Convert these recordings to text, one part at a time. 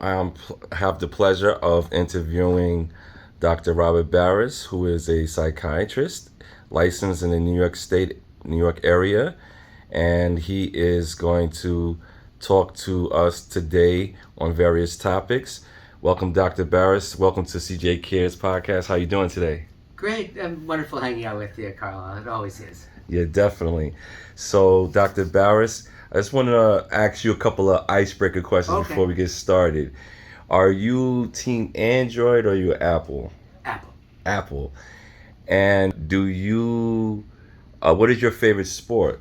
have the pleasure of interviewing Dr. Robert Barris, who is a psychiatrist licensed in the New York area, and he is going to talk to us today on various topics. Welcome, Dr. Barris. Welcome to CJ Cares podcast. How you doing today? Great. Wonderful hanging out with you, Carla. It always is. Yeah, definitely. So, Dr. Barris, I just want to ask you a couple of icebreaker questions before we get started. Are you team Android or are you Apple? Apple. Apple. And what is your favorite sport?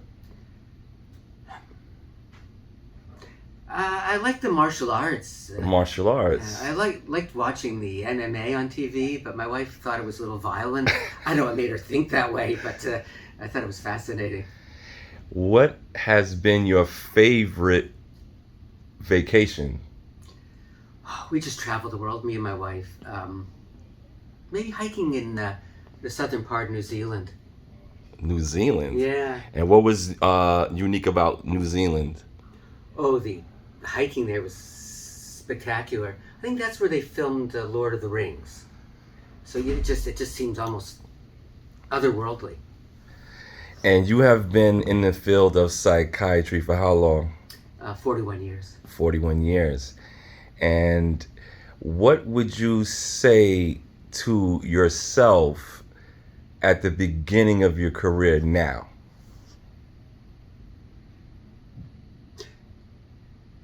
I like the martial arts. Martial arts. I liked watching the MMA on TV, but my wife thought it was a little violent. I know it made her think that way, but I thought it was fascinating. What has been your favorite vacation? We just traveled the world, me and my wife. Maybe hiking in the southern part of New Zealand. New Zealand? Yeah. And what was unique about New Zealand? Oh, the hiking there was spectacular. I think that's where they filmed Lord of the Rings. So it just seems almost otherworldly. And you have been in the field of psychiatry for how long? 41 years. 41 years. And what would you say to yourself at the beginning of your career now?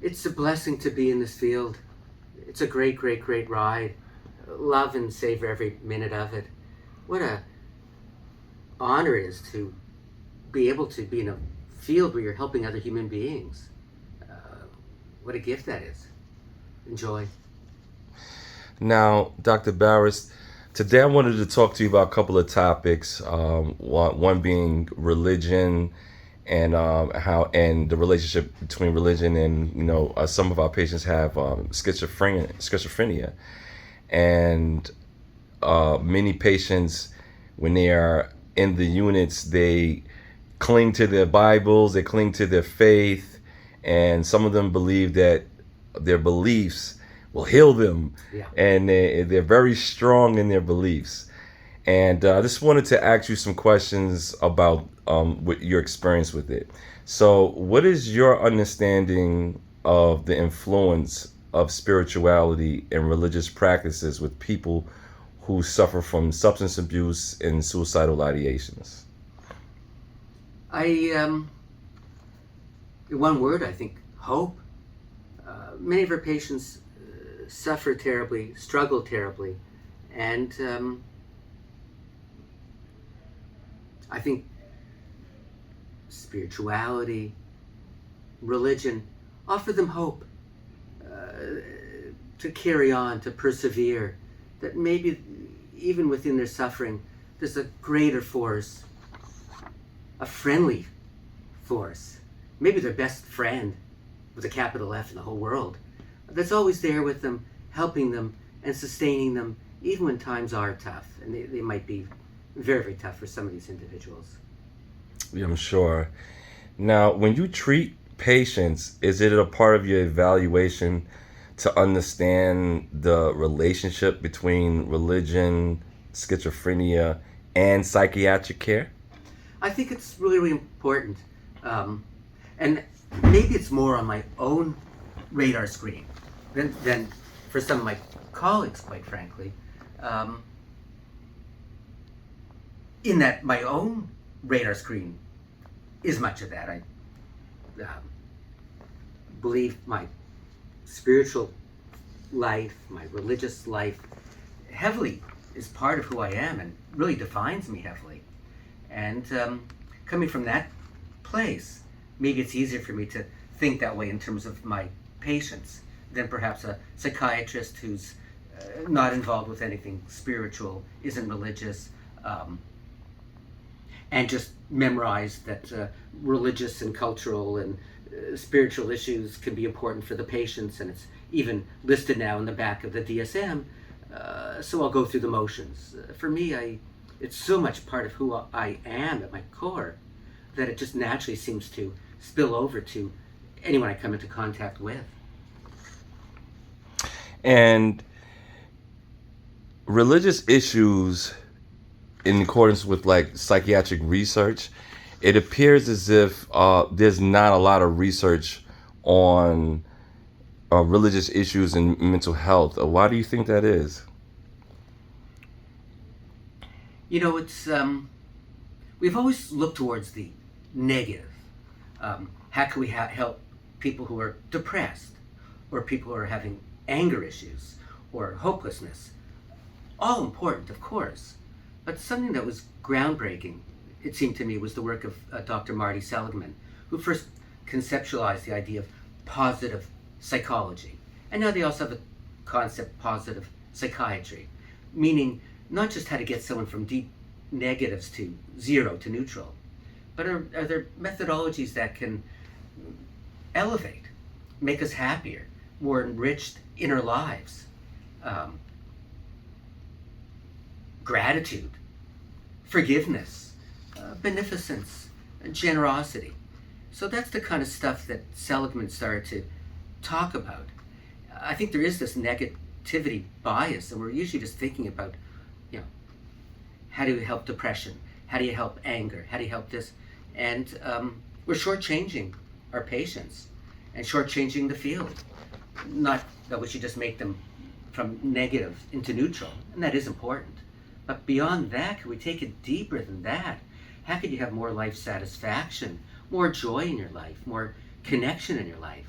It's a blessing to be in this field. It's a great, great, great ride. Love and savor every minute of it. What a honor it is to be able to be in a field where you're helping other human beings. What a gift that is. Enjoy. Now, Dr. Barris, today I wanted to talk to you about a couple of topics. One being religion and the relationship between religion and some of our patients have schizophrenia, and many patients, when they are in the units, they cling to their Bibles, they cling to their faith, and some of them believe that their beliefs will heal them. Yeah. And they're very strong in their beliefs. And I just wanted to ask you some questions about what your experience with it. So what is your understanding of the influence of spirituality and religious practices with people who suffer from substance abuse and suicidal ideations? One word, I think, hope. Many of our patients suffer terribly, struggle terribly, and I think spirituality, religion, offer them hope to carry on, to persevere, that maybe even within their suffering, there's a greater force, a friendly force, maybe their best friend with a capital F in the whole world, that's always there with them, helping them and sustaining them, even when times are tough. And they might be very, very tough for some of these individuals. Yeah, I'm sure. Now, when you treat patients, is it a part of your evaluation to understand the relationship between religion, schizophrenia, and psychiatric care? I think it's really, really important. And maybe it's more on my own radar screen than for some of my colleagues, quite frankly. In that my own radar screen is much of that. I believe my spiritual life, my religious life, heavily is part of who I am and really defines me heavily. And coming from that place, maybe it's easier for me to think that way in terms of my patients than perhaps a psychiatrist who's not involved with anything spiritual, isn't religious, and just memorized that religious and cultural and spiritual issues can be important for the patients, and it's even listed now in the back of the DSM, so I'll go through the motions. For me, it's so much part of who I am at my core that it just naturally seems to spill over to anyone I come into contact with. And religious issues, in accordance with like psychiatric research, it appears as if there's not a lot of research on religious issues and mental health. Why do you think that is? It's we've always looked towards the negative. How can we help people who are depressed, or people who are having anger issues, or hopelessness? All important, of course, but something that was groundbreaking, it seemed to me, was the work of Dr. Marty Seligman, who first conceptualized the idea of positive psychology. And now they also have the concept positive psychiatry, meaning not just how to get someone from deep negatives to zero to neutral, but are there methodologies that can elevate, make us happier, more enriched inner lives? Gratitude, forgiveness, beneficence, generosity. So that's the kind of stuff that Seligman started to talk about. I think there is this negativity bias, and we're usually just thinking about, how do you help depression? How do you help anger? How do you help this? And we're shortchanging our patients and shortchanging the field. Not that we should just make them from negative into neutral, and that is important. But beyond that, can we take it deeper than that? How could you have more life satisfaction, more joy in your life, more connection in your life?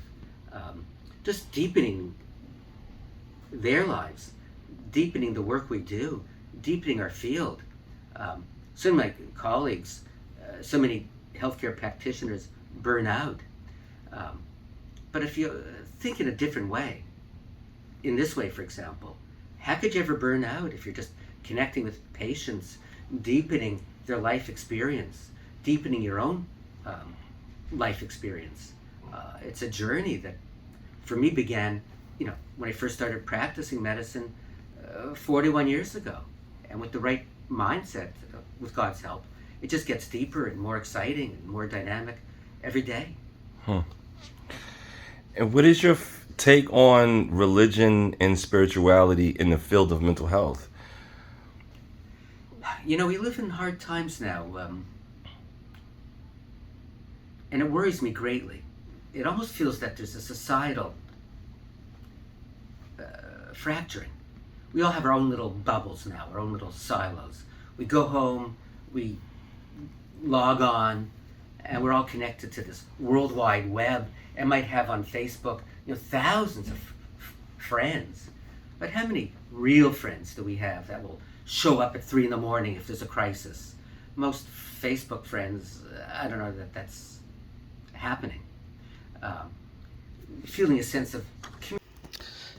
Just deepening their lives, deepening the work we do, deepening our field. Some of my colleagues, so many healthcare practitioners burn out. But if you think in a different way, in this way, for example, how could you ever burn out if you're just connecting with patients, deepening their life experience, deepening your own life experience? It's a journey that, for me, began, when I first started practicing medicine 41 years ago. And with the right mindset, with God's help, it just gets deeper and more exciting and more dynamic every day. And what is your take on religion and spirituality in the field of mental health? We live in hard times now, and it worries me greatly. It almost feels that there's a societal fracturing. We all have our own little bubbles now, our own little silos. We go home, we log on, and we're all connected to this World Wide Web, and might have on Facebook, thousands of friends. But how many real friends do we have that will show up at 3 a.m. if there's a crisis? Most Facebook friends, I don't know that that's happening. Feeling a sense of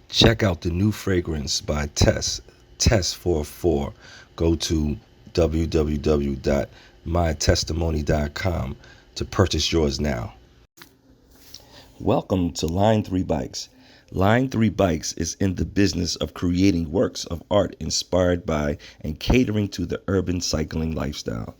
Check out the new fragrance by Tess, Tess44. Go to www.mytestimony.com to purchase yours now. Welcome to Line 3 Bikes. Line 3 Bikes is in the business of creating works of art inspired by and catering to the urban cycling lifestyle.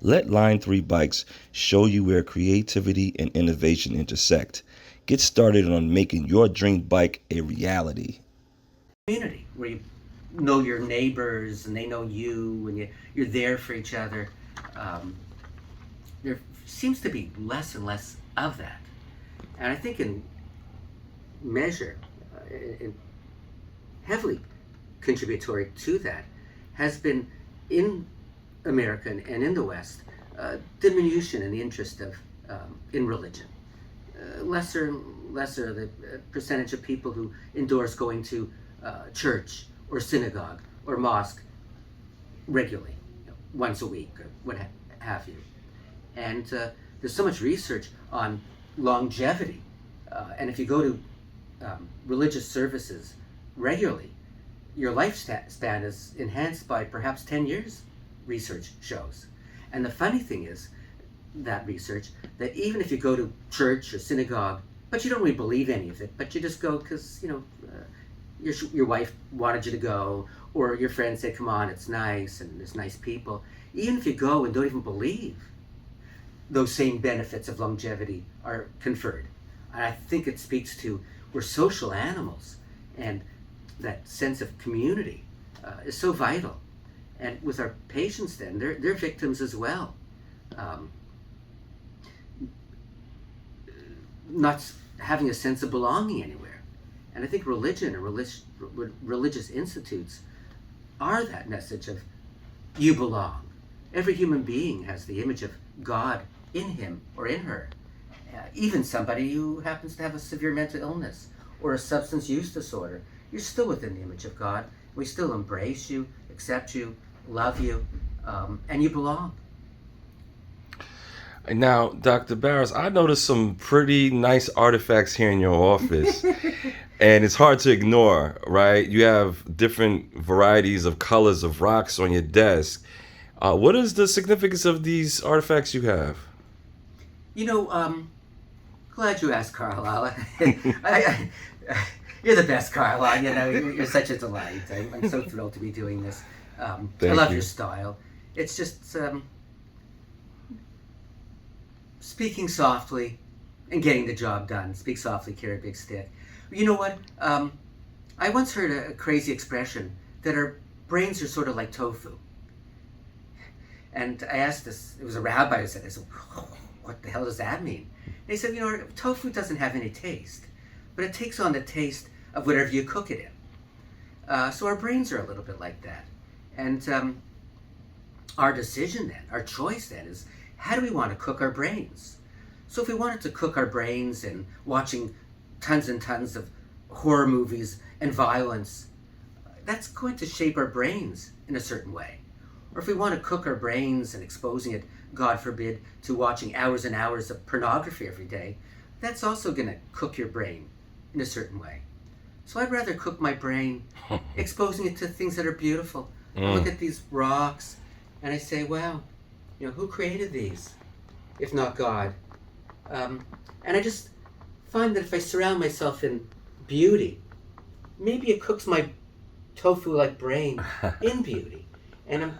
Let Line 3 Bikes show you where creativity and innovation intersect. Get started on making your dream bike a reality. Community where you know your neighbors and they know you, and you're there for each other. There seems to be less and less of that. And I think in measure, heavily contributory to that, has been in America and in the West, diminution in the interest of in religion. Lesser the percentage of people who endorse going to church or synagogue or mosque regularly, once a week or what have you. And there's so much research on longevity, and if you go to religious services regularly, your lifespan is enhanced by perhaps 10 years, research shows. And the funny thing is, that research, that even if you go to church or synagogue, but you don't really believe any of it, but you just go because, your wife wanted you to go, or your friends say, come on, it's nice, and there's nice people. Even if you go and don't even believe, those same benefits of longevity are conferred. And I think it speaks to, we're social animals, and that sense of community is so vital. And with our patients, then they're victims as well. Not having a sense of belonging anywhere. And I think religion or religious institutes are that message of you belong. Every human being has the image of God in him or in her. Even somebody who happens to have a severe mental illness or a substance use disorder, you're still within the image of God. We still embrace you, accept you, love you, and you belong. Now, Dr. Barris, I noticed some pretty nice artifacts here in your office, and it's hard to ignore, right? You have different varieties of colors of rocks on your desk. What is the significance of these artifacts you have? You know, glad you asked, Carlisle. You're the best, Carlisle. You know, you're such a delight. I'm so thrilled to be doing this. I love your style. It's just speaking softly and getting the job done. Speak softly, carry a big stick. You know what? I once heard a crazy expression that our brains are sort of like tofu. And I asked this, it was a rabbi who said this, what the hell does that mean? And he said, you know, tofu doesn't have any taste, but it takes on the taste of whatever you cook it in. So our brains are a little bit like that. And our decision then, our choice then is, how do we want to cook our brains? So if we wanted to cook our brains in watching tons and tons of horror movies and violence, that's going to shape our brains in a certain way. Or if we want to cook our brains and exposing it, God forbid, to watching hours and hours of pornography every day, that's also going to cook your brain in a certain way. So I'd rather cook my brain exposing it to things that are beautiful. I look at these rocks and I say, wow, you know, who created these, if not God? And I just find that if I surround myself in beauty, maybe it cooks my tofu-like brain in beauty. And I'm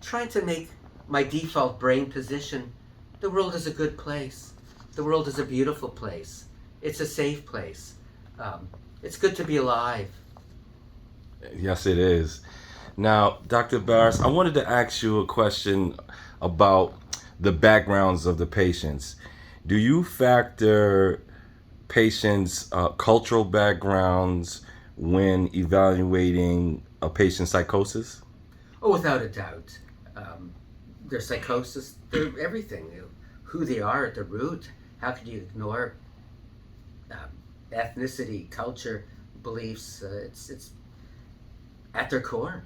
trying to make my default brain position, the world is a good place. The world is a beautiful place. It's a safe place. It's good to be alive. Yes, it is. Now, Dr. Barris, I wanted to ask you a question about the backgrounds of the patients. Do you factor patients' cultural backgrounds when evaluating a patient's psychosis? Oh, without a doubt. Their psychosis, they're everything. Who they are at the root. How could you ignore ethnicity, culture, beliefs? It's at their core.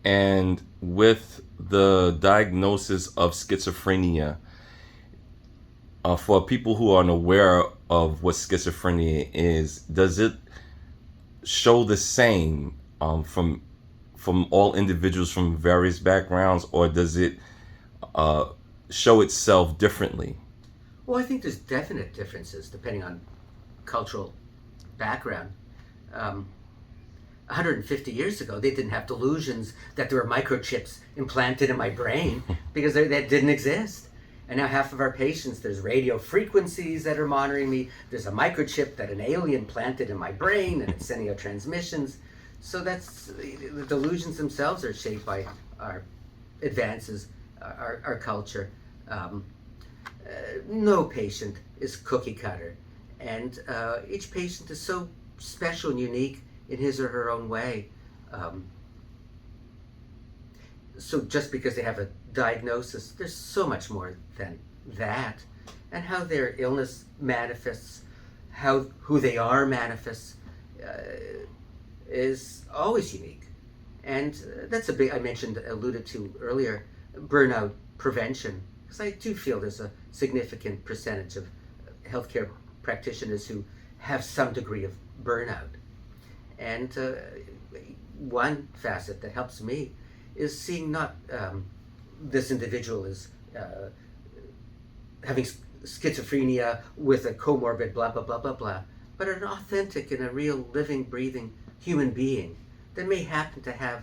And with the diagnosis of schizophrenia, for people who are unaware of what schizophrenia is, does it show the same from all individuals from various backgrounds, or does it show itself differently? Well, I think there's definite differences depending on cultural background. 150 years ago, they didn't have delusions that there were microchips implanted in my brain because that didn't exist. And now half of our patients, there's radio frequencies that are monitoring me. There's a microchip that an alien planted in my brain and it's sending out transmissions. So that's, the delusions themselves are shaped by our advances, our culture. No patient is cookie cutter. And each patient is so special and unique in his or her own way. So just because they have a diagnosis, there's so much more than that. And how their illness manifests, who they are manifests, is always unique. And that's I alluded to earlier, burnout prevention. Because I do feel there's a significant percentage of healthcare practitioners who have some degree of burnout. And one facet that helps me is seeing not this individual is having schizophrenia with a comorbid blah, blah, blah, blah, blah, but an authentic and a real living, breathing human being that may happen to have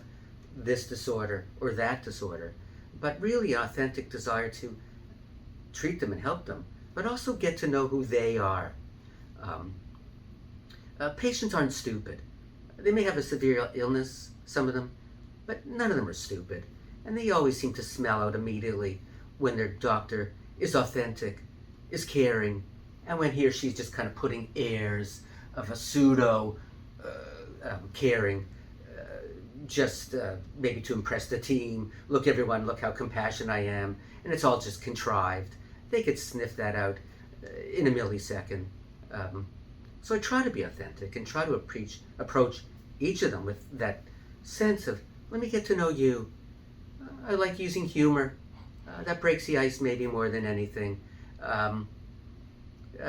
this disorder or that disorder, but really an authentic desire to treat them and help them, but also get to know who they are. Patients aren't stupid. They may have a severe illness, some of them, but none of them are stupid. And they always seem to smell out immediately when their doctor is authentic, is caring, and when he or she's just kind of putting airs of a pseudo caring, just maybe to impress the team. Look, everyone, look how compassionate I am. And it's all just contrived. They could sniff that out in a millisecond. So I try to be authentic and try to approach each of them with that sense of, let me get to know you. I like using humor. That breaks the ice maybe more than anything.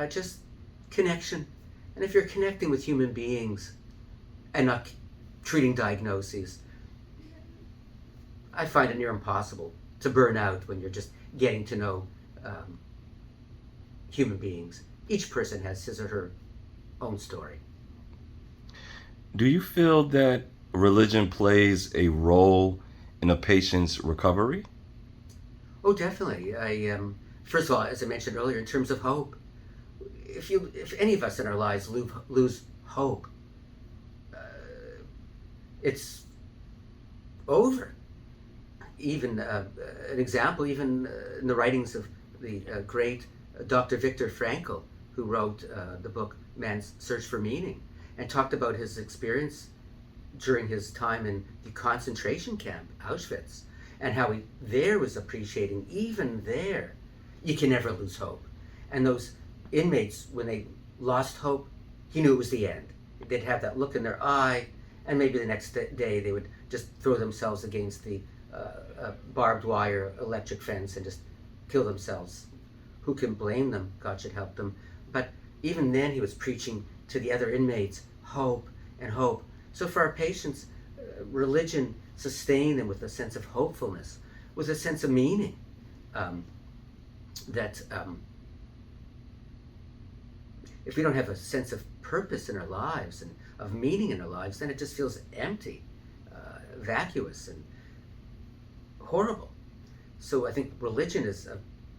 Just connection. And if you're connecting with human beings and not treating diagnoses, I find it near impossible to burn out when you're just getting to know human beings. Each person has his or her own story. Do you feel that religion plays a role in a patient's recovery? Oh, definitely. First of all, as I mentioned earlier, in terms of hope, if any of us in our lives lose hope, it's over. Even an example, even in the writings of the great Dr. Viktor Frankl, who wrote the book Man's Search for Meaning, and talked about his experience during his time in the concentration camp, Auschwitz, and how he there was appreciating, even there, you can never lose hope. And those inmates, when they lost hope, he knew it was the end. They'd have that look in their eye, and maybe the next day they would just throw themselves against the barbed wire electric fence and just kill themselves. Who can blame them? God should help them. But even then he was preaching to the other inmates hope and hope. So for our patients, religion sustained them with a sense of hopefulness, with a sense of meaning. If we don't have a sense of purpose in our lives and of meaning in our lives, then it just feels empty, vacuous, and horrible. So I think religion is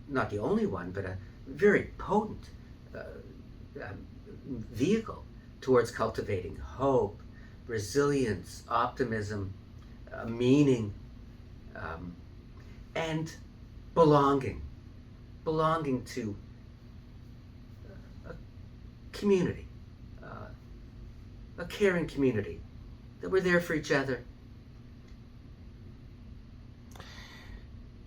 not the only one, but a very potent vehicle towards cultivating hope, resilience, optimism, meaning, and belonging to a community, a caring community, that we're there for each other.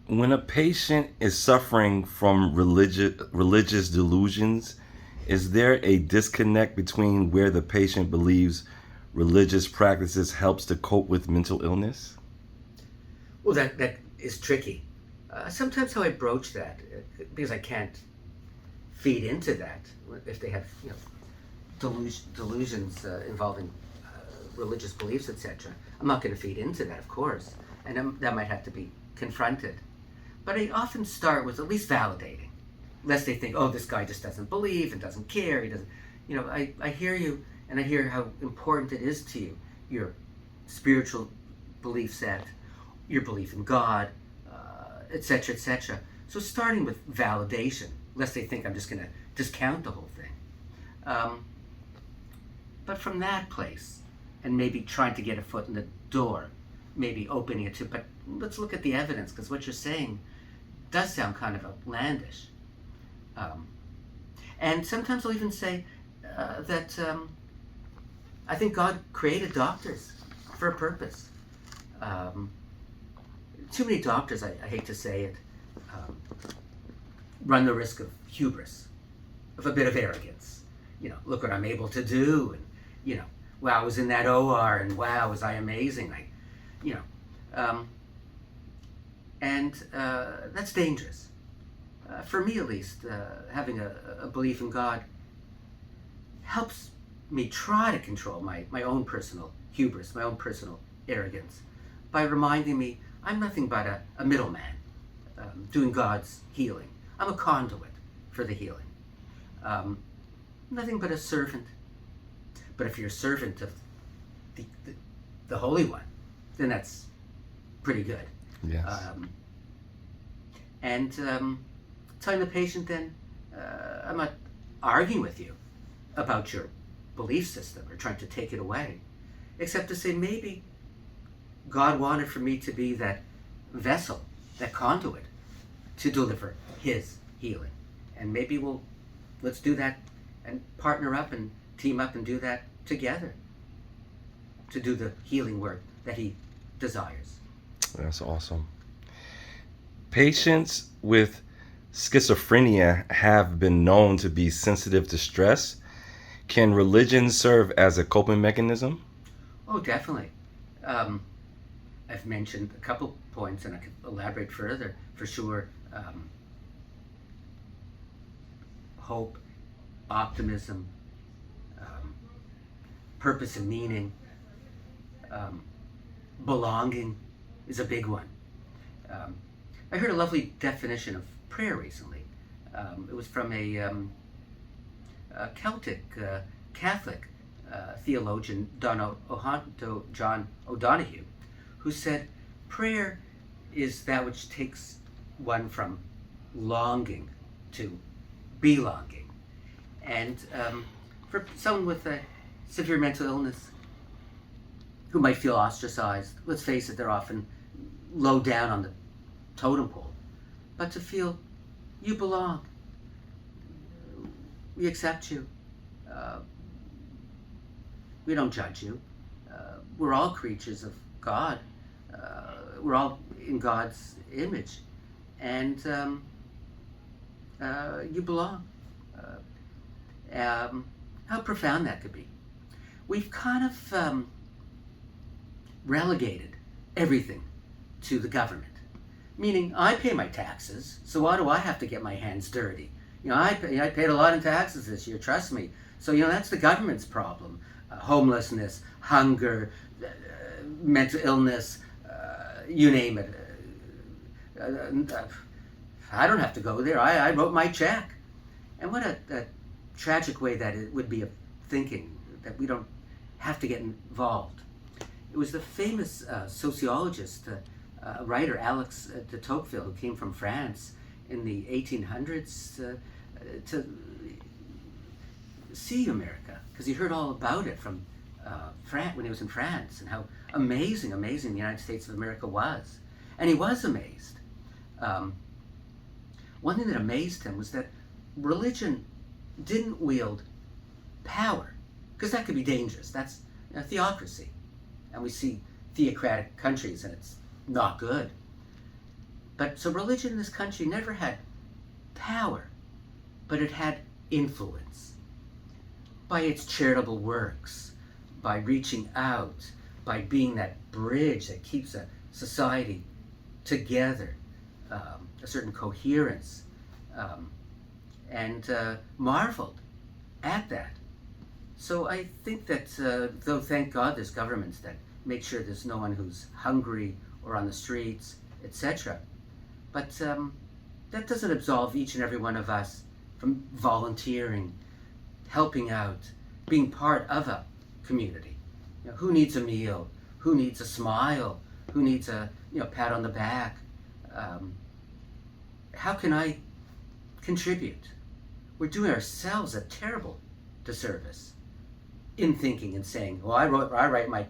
When a patient is suffering from religious delusions, is there a disconnect between where the patient believes religious practices helps to cope with mental illness? Well, that is tricky. Sometimes how I broach that, because I can't feed into that if they have delusions involving religious beliefs, etc. I'm not going to feed into that, of course, and that might have to be confronted. But I often start with at least validating, lest they think, oh, this guy just doesn't believe and doesn't care. He doesn't, I hear you, and I hear how important it is to you, your spiritual belief set, your belief in God, etc., etc. So starting with validation, lest they think I'm just going to discount the whole thing. But from that place, and maybe trying to get a foot in the door, maybe opening it to, but let's look at the evidence, because what you're saying does sound kind of outlandish. And sometimes I'll even say that I think God created doctors for a purpose. Too many doctors, I hate to say it, run the risk of hubris, of a bit of arrogance. Look what I'm able to do, and wow, I was in that OR, and wow, was I amazing. And that's dangerous. For me, at least, having a belief in God helps me try to control my own personal hubris, my own personal arrogance, by reminding me I'm nothing but a middleman doing God's healing. I'm a conduit for the healing. Nothing but a servant. But if you're a servant of the Holy One, then that's pretty good. Yes. And telling the patient then, I'm not arguing with you about your belief system or trying to take it away. except to say maybe God wanted for me to be that vessel, that conduit, to deliver his healing. And maybe let's do that and partner up and team up and do that together to do the healing work that he desires. That's awesome. Patients with schizophrenia have been known to be sensitive to stress. Can religion serve as a coping mechanism? Oh, definitely. I've mentioned a couple points, and I could elaborate further, for sure. Hope, optimism, purpose and meaning, belonging is a big one. I heard a lovely definition of prayer recently. It was from a Celtic Catholic theologian, John O'Donohue, who said, prayer is that which takes one from longing to belonging. And for someone with a severe mental illness who might feel ostracized, let's face it, they're often low down on the totem pole, but to feel you belong, we accept you, we don't judge you, we're all creatures of God, we're all in God's image, and you belong. How profound that could be. We've kind of relegated everything to the government. Meaning, I pay my taxes, so why do I have to get my hands dirty? I paid a lot in taxes this year, trust me. So, that's the government's problem. Homelessness, hunger, mental illness, you name it. I don't have to go there. I wrote my check. And what a tragic way that it would be of thinking, that we don't have to get involved. It was the famous sociologist, writer Alex de Tocqueville, who came from France in the 1800s to see America, because he heard all about it from France when he was in France, and how amazing the United States of America was. And he was amazed. One thing that amazed him was that religion didn't wield power, because that could be dangerous. That's theocracy. And we see theocratic countries, and it's not good. But so religion in this country never had power, but it had influence by its charitable works, by reaching out, by being that bridge that keeps a society together, a certain coherence, and marveled at that. So I think that, though thank God there's governments that make sure there's no one who's hungry or on the streets, etc. But that doesn't absolve each and every one of us from volunteering, helping out, being part of a community. Who needs a meal? Who needs a smile? Who needs a pat on the back? How can I contribute? We're doing ourselves a terrible disservice in thinking and saying, well, I wrote my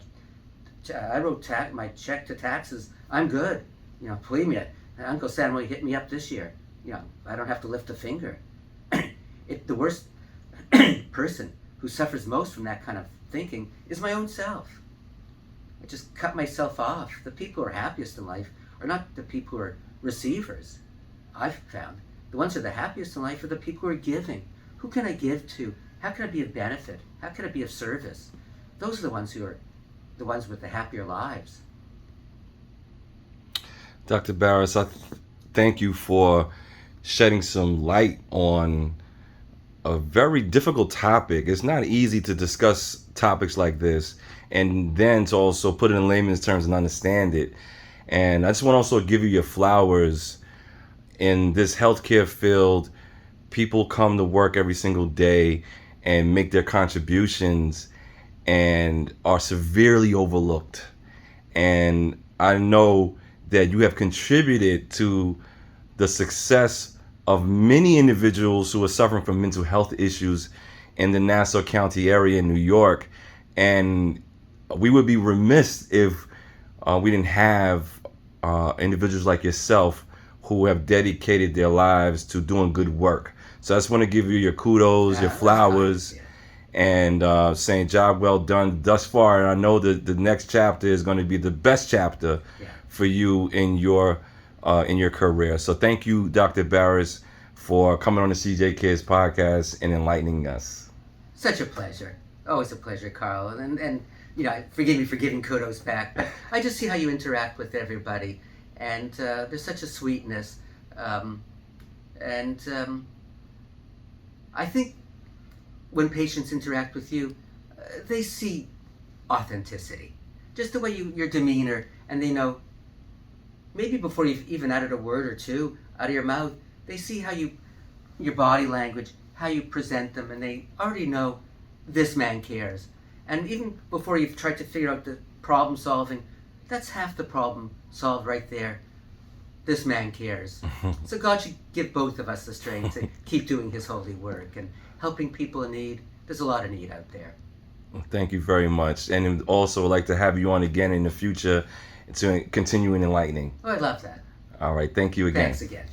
check to taxes, I'm good. Believe me, Uncle Sam really hit me up this year. I don't have to lift a finger. The worst person who suffers most from that kind of thinking is my own self. I just cut myself off. The people who are happiest in life are not the people who are receivers, I've found. The ones who are the happiest in life are the people who are giving. Who can I give to? How can I be of benefit? How can I be of service? Those are the ones who are the ones with the happier lives. Dr. Barris, I thank you for shedding some light on a very difficult topic. It's not easy to discuss topics like this and then to also put it in layman's terms and understand it. And I just want to also give you your flowers. In this healthcare field, people come to work every single day and make their contributions and are severely overlooked. And I know that you have contributed to the success of many individuals who are suffering from mental health issues in the Nassau County area in New York. And we would be remiss if we didn't have individuals like yourself who have dedicated their lives to doing good work. So I just want to give you your kudos, your That's flowers, fine. and saying job well done thus far. And I know that the next chapter is going to be the best chapter Yeah. for you in your career. So thank you, Dr. Barris, for coming on the CJ Cares podcast and enlightening us. Such a pleasure. Always a pleasure, Carl. And forgive me for giving kudos back, but I just see how you interact with everybody, and there's such a sweetness, and I think when patients interact with you, they see authenticity, just the way your demeanor, and they know maybe before you've even added a word or two out of your mouth, they see how your body language, how you present them, and they already know this man cares. And even before you've tried to figure out the problem solving, that's half the problem solved right there. This man cares. So God should give both of us the strength to keep doing his holy work and helping people in need. There's a lot of need out there. Thank you very much. And also I'd like to have you on again in the future to continue in enlightening. Oh, I love that. All right. Thank you again. Thanks again.